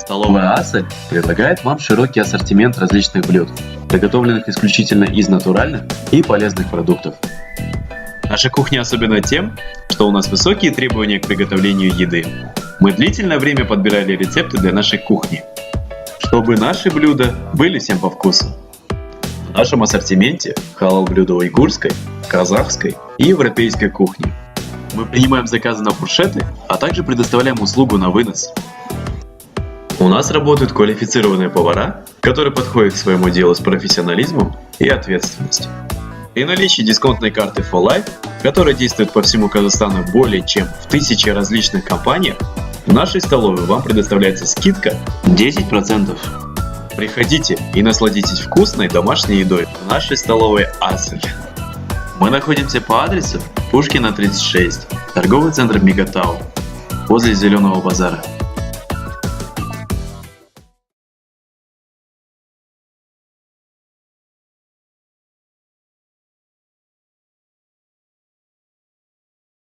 Столовая Асель предлагает вам широкий ассортимент различных блюд, приготовленных исключительно из натуральных и полезных продуктов. Наша кухня особенна тем, что у нас высокие требования к приготовлению еды. Мы длительное время подбирали рецепты для нашей кухни, чтобы наши блюда были всем по вкусу. В нашем ассортименте халал-блюда уйгурской, казахской и европейской кухни. Мы принимаем заказы на фуршеты, а также предоставляем услугу на вынос. У нас работают квалифицированные повара, которые подходят к своему делу с профессионализмом и ответственностью. При наличии дисконтной карты For Life, которая действует по всему Казахстану более чем в 1000 различных компаниях, в нашей столовой вам предоставляется скидка 10%. Приходите и насладитесь вкусной домашней едой в нашей столовой Асель. Мы находимся по адресу Пушкина 36, торговый центр Мегатау, возле Зеленого базара.